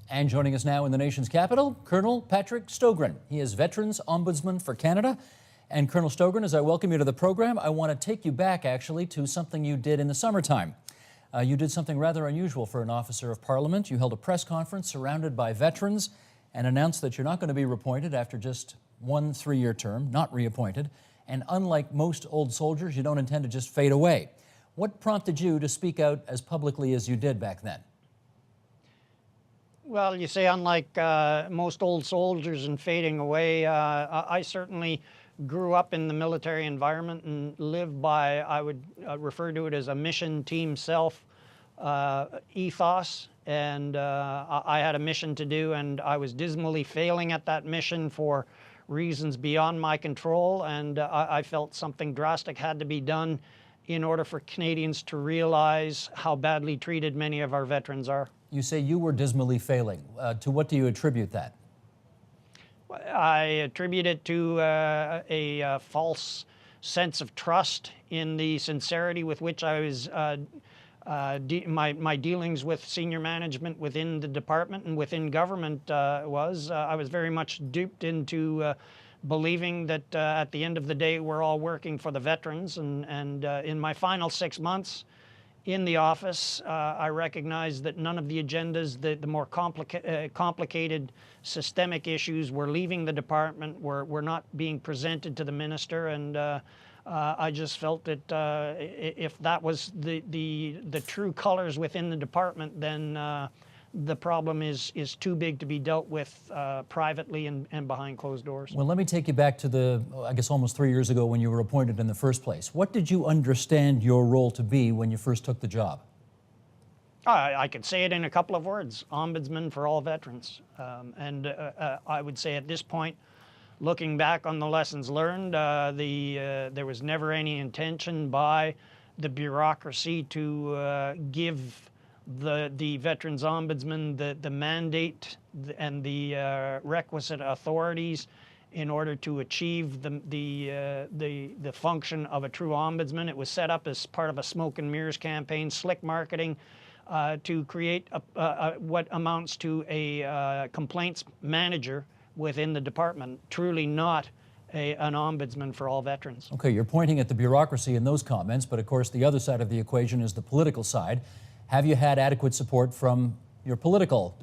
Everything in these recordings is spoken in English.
And joining us now in the nation's capital, Colonel Patrick Stogran. He is Veterans Ombudsman for Canada. And Colonel Stogran, as I welcome you to the program, I want to take you back actually to something you did in the summertime. You did something rather unusual for an officer of Parliament. You held a press conference surrounded by veterans and announced that you're not going to be reappointed after just one 3-year term, not reappointed. And unlike most old soldiers, you don't intend to just fade away. What prompted you to speak out as publicly as you did back then? Well, you say unlike most old soldiers and fading away, I certainly grew up in the military environment and lived by, I would refer to it as a mission team self ethos. And I had a mission to do, and I was dismally failing at that mission for reasons beyond my control. And I felt something drastic had to be done in order for Canadians to realize how badly treated many of our veterans are. You say you were dismally failing. To what do you attribute that? I attribute it to a false sense of trust in the sincerity with which I was my dealings with senior management within the department and within government I was very much duped into believing that at the end of the day we're all working for the veterans, and in my final 6 months in the office, I recognized that none of the agendas, the more complicated systemic issues were leaving the department, were not being presented to the minister, and I just felt that if that was the true colors within the department, then the problem is too big to be dealt with privately and behind closed doors. Well, let me take you back to I guess almost 3 years ago when you were appointed in the first place. What did you understand your role to be when you first took the job? I could say it in a couple of words: Ombudsman for all veterans. I would say at this point, looking back on the lessons learned, there was never any intention by the bureaucracy to give the Veterans Ombudsman the mandate and the requisite authorities in order to achieve the function of a true ombudsman. It was set up as part of a smoke and mirrors campaign, slick marketing, to create what amounts to a complaints manager within the department, truly not an ombudsman for all veterans. Okay, you're pointing at the bureaucracy in those comments, but of course the other side of the equation is the political side. Have you had adequate support from your political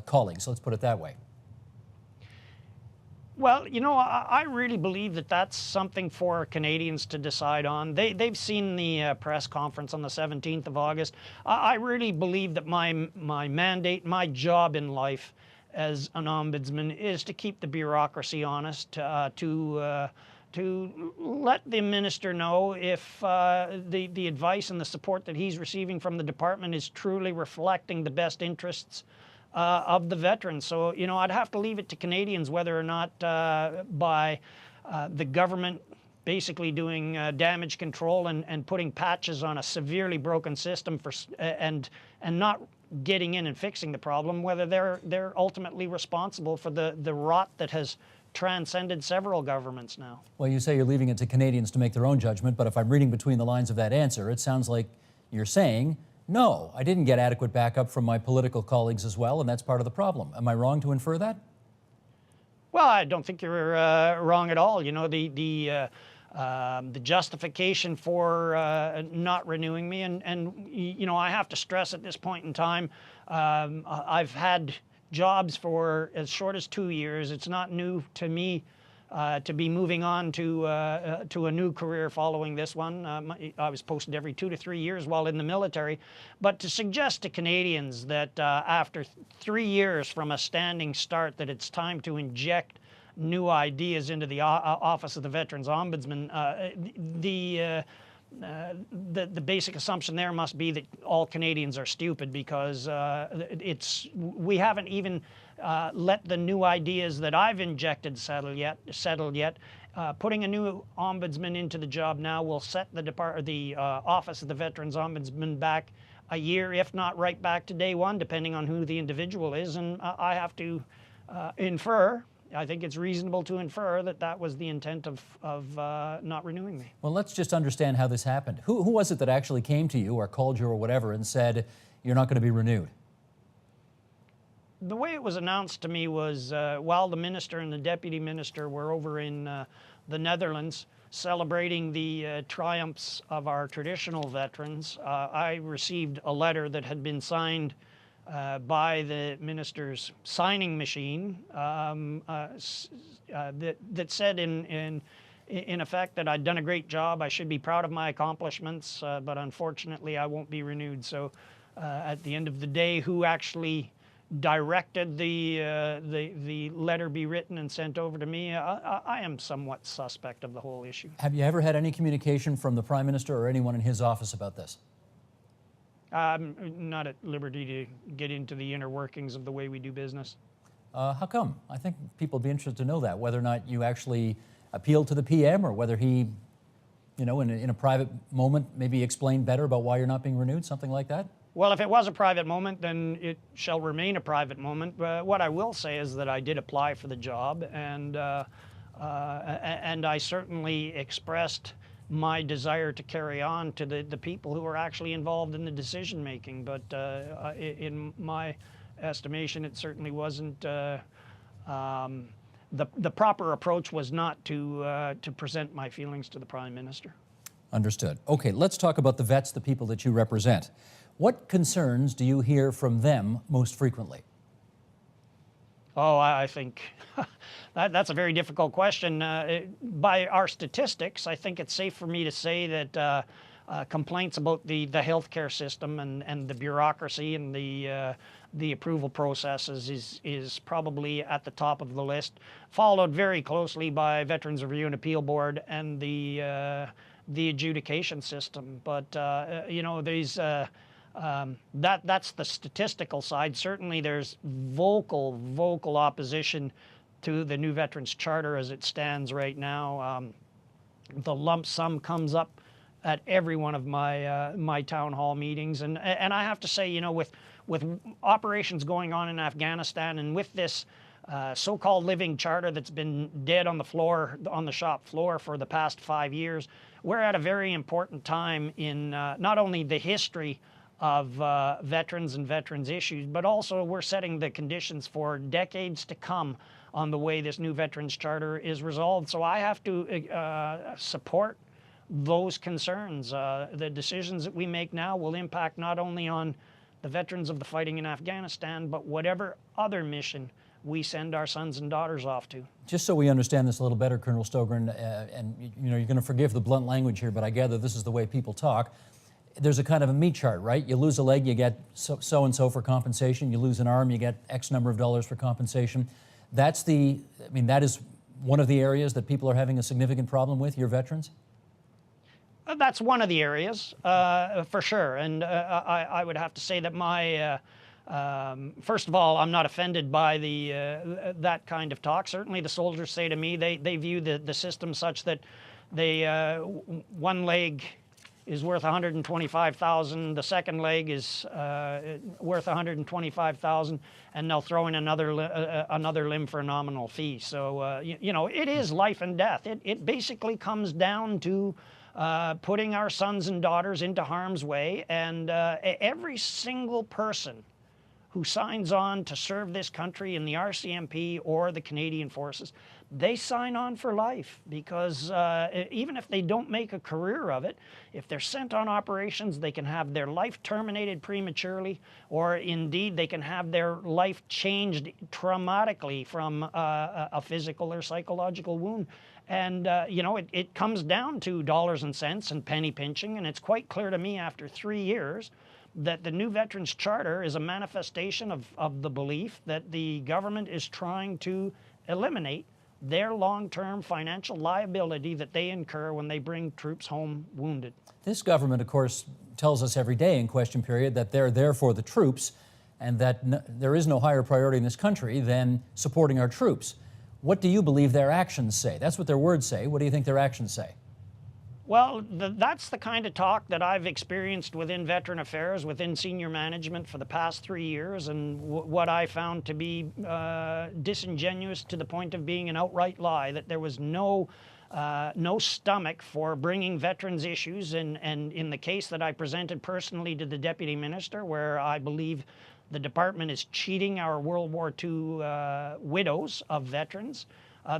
colleagues? Let's put it that way. Well, you know, I really believe that that's something for Canadians to decide on. They've seen the press conference on the 17th of August. I really believe that my mandate, my job in life as an ombudsman is to keep the bureaucracy honest, to let the minister know if the advice and the support that he's receiving from the department is truly reflecting the best interests of the veterans. So, you know, I'd have to leave it to Canadians whether or not by the government basically doing damage control and putting patches on a severely broken system and not getting in and fixing the problem, whether they're ultimately responsible for the rot that has transcended several governments now. Well, you say you're leaving it to Canadians to make their own judgment, but if I'm reading between the lines of that answer, it sounds like you're saying, no, I didn't get adequate backup from my political colleagues as well, and that's part of the problem. Am I wrong to infer that? Well, I don't think you're wrong at all. You know, the justification for not renewing me, and you know, I have to stress at this point in time, I've had jobs for as short as 2 years. It's not new to me to be moving on to a new career following this one. I was posted every 2 to 3 years while in the military. But to suggest to Canadians that after 3 years from a standing start that it's time to inject new ideas into the Office of the Veterans Ombudsman, the basic assumption there must be that all Canadians are stupid, because we haven't even let the new ideas that I've injected settle yet. Putting a new ombudsman into the job now will set the Office of the Veterans Ombudsman back a year, if not right back to day one, depending on who the individual is. And I have to infer, I think it's reasonable to infer that that was the intent of not renewing me. Well, let's just understand how this happened. Who was it that actually came to you or called you or whatever and said, you're not going to be renewed? the way it was announced to me was while the minister and the deputy minister were over in the Netherlands celebrating the triumphs of our traditional veterans, I received a letter that had been signed by the minister's signing machine that said in effect that I'd done a great job, I should be proud of my accomplishments, but unfortunately I won't be renewed. So at the end of the day, who actually directed the letter be written and sent over to me, I am somewhat suspect of the whole issue. Have you ever had any communication from the Prime Minister or anyone in his office about this? I'm not at liberty to get into the inner workings of the way we do business. How come? I think people would be interested to know that, whether or not you actually appealed to the PM or whether he, you know, in a private moment, maybe explained better about why you're not being renewed, something like that? Well, if it was a private moment, then it shall remain a private moment. What I will say is that I did apply for the job, and I certainly expressed my desire to carry on to the people who are actually involved in the decision making. But in my estimation, it certainly wasn't. The proper approach was not to present my feelings to the Prime Minister. Understood. Okay, let's talk about the vets, the people that you represent. What concerns do you hear from them most frequently? Oh, I think that's a very difficult question. By our statistics, I think it's safe for me to say that complaints about the healthcare system and the bureaucracy and the approval processes is probably at the top of the list, followed very closely by Veterans Review and Appeal Board and the adjudication system. But you know, these. That's the statistical side. Certainly there's vocal opposition to the new Veterans Charter as it stands right now. The lump sum comes up at every one of my town hall meetings. And I have to say, you know, with operations going on in Afghanistan and with this so-called living charter that's been dead on the shop floor for the past 5 years, we're at a very important time in not only the history of veterans and veterans issues, but also we're setting the conditions for decades to come on the way this new Veterans Charter is resolved. So I have to support those concerns. The decisions that we make now will impact not only on the veterans of the fighting in Afghanistan, but whatever other mission we send our sons and daughters off to. Just so we understand this a little better, Colonel Stogran, and you know, you're going to forgive the blunt language here, but I gather this is the way people talk. There's a kind of a meat chart, right? You lose a leg, you get so-and-so for compensation. You lose an arm, you get X number of dollars for compensation. That is one of the areas that people are having a significant problem with, your veterans? That's one of the areas, for sure. And I would have to say that my, first of all, I'm not offended by that kind of talk. Certainly the soldiers say to me, they view the system such that one leg is worth $125,000. The second leg is worth $125,000, and they'll throw in another limb for a nominal fee. So you know, it is life and death. It basically comes down to putting our sons and daughters into harm's way, and every single person who signs on to serve this country in the RCMP or the Canadian Forces, they sign on for life, because even if they don't make a career of it, if they're sent on operations, they can have their life terminated prematurely, or indeed they can have their life changed traumatically from a physical or psychological wound. And you know, it comes down to dollars and cents and penny pinching, and it's quite clear to me after 3 years that the new Veterans Charter is a manifestation of the belief that the government is trying to eliminate their long-term financial liability that they incur when they bring troops home wounded. This government, of course, tells us every day in question period that they're there for the troops and that there is no higher priority in this country than supporting our troops. What do you believe their actions say? That's what their words say. What do you think their actions say? Well, that's the kind of talk that I've experienced within Veteran Affairs, within senior management for the past 3 years, and what I found to be disingenuous to the point of being an outright lie, that there was no stomach for bringing veterans issues, and in the case that I presented personally to the Deputy Minister, where I believe The department is cheating our World War II widows of veterans.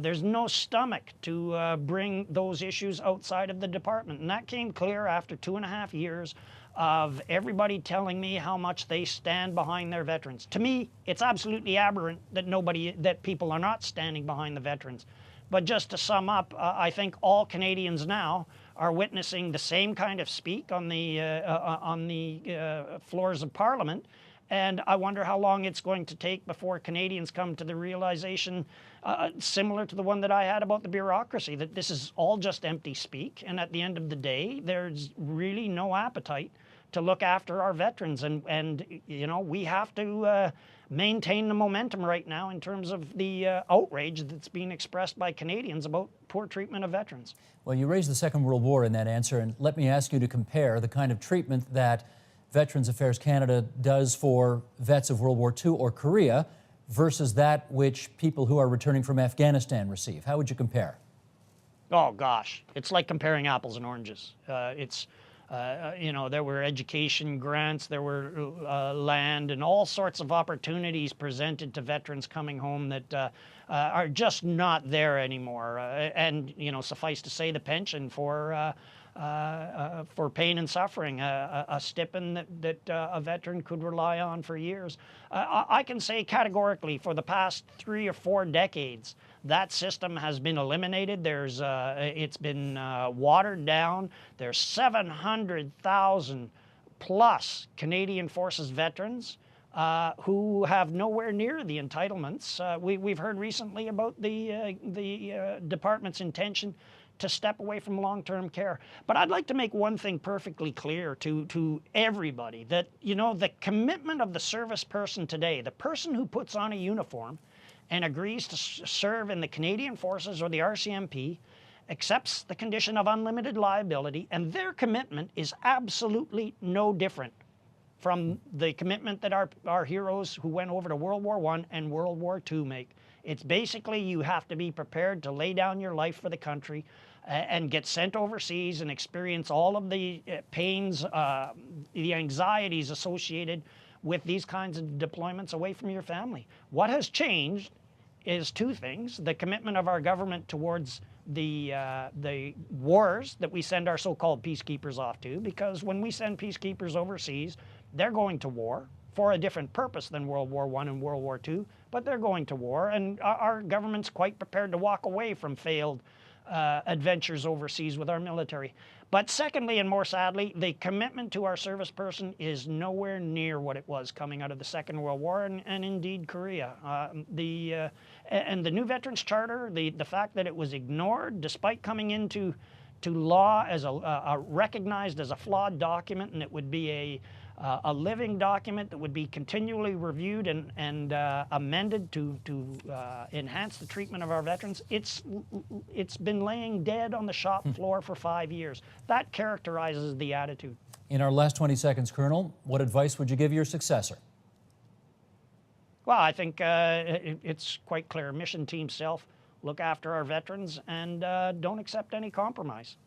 There's no stomach to bring those issues outside of the department. And that came clear after 2.5 years of everybody telling me how much they stand behind their veterans. To me, it's absolutely aberrant that people are not standing behind the veterans. But just to sum up, I think all Canadians now are witnessing the same kind of speak on the floors of Parliament. And I wonder how long it's going to take before Canadians come to the realization, similar to the one that I had about the bureaucracy, that this is all just empty speak. And at the end of the day, there's really no appetite to look after our veterans. And you know, we have to maintain the momentum right now in terms of the outrage that's being expressed by Canadians about poor treatment of veterans. Well, you raised the Second World War in that answer, and let me ask you to compare the kind of treatment that Veterans Affairs Canada does for vets of World War II or Korea versus that which people who are returning from Afghanistan receive. How would you compare? Oh, gosh. It's like comparing apples and oranges. You know, there were education grants, there were land and all sorts of opportunities presented to veterans coming home that are just not there anymore. And, you know, suffice to say, the pension for pain and suffering, a stipend that a veteran could rely on for years. I can say categorically for the past 3 or 4 decades, that system has been eliminated. It's been watered down. There's 700,000 plus Canadian Forces veterans who have nowhere near the entitlements. We've heard recently about the department's intention to step away from long-term care. But I'd like to make one thing perfectly clear to everybody, that, you know, the commitment of the service person today, the person who puts on a uniform and agrees to serve in the Canadian Forces or the RCMP, accepts the condition of unlimited liability, and their commitment is absolutely no different from the commitment that our heroes who went over to World War I and World War II make. It's basically you have to be prepared to lay down your life for the country and get sent overseas and experience all of the pains, the anxieties associated with these kinds of deployments away from your family. What has changed is 2 things: the commitment of our government towards the wars that we send our so-called peacekeepers off to, because when we send peacekeepers overseas, they're going to war for a different purpose than World War I and World War II, but they're going to war, and our government's quite prepared to walk away from failed adventures overseas with our military. But secondly, and more sadly, the commitment to our service person is nowhere near what it was coming out of the Second World War and indeed Korea. And the new Veterans Charter, the fact that it was ignored despite coming into law as recognized as a flawed document, and it would be a living document that would be continually reviewed and amended to enhance the treatment of our veterans. It's been laying dead on the shop floor for 5 years. That characterizes the attitude. In our last 20 seconds, Colonel, what advice would you give your successor? Well, I think it's quite clear. Mission Team Self, look after our veterans, and don't accept any compromise.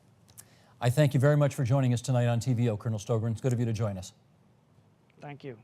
I thank you very much for joining us tonight on TVO, Colonel Stogran. It's good of you to join us. Thank you.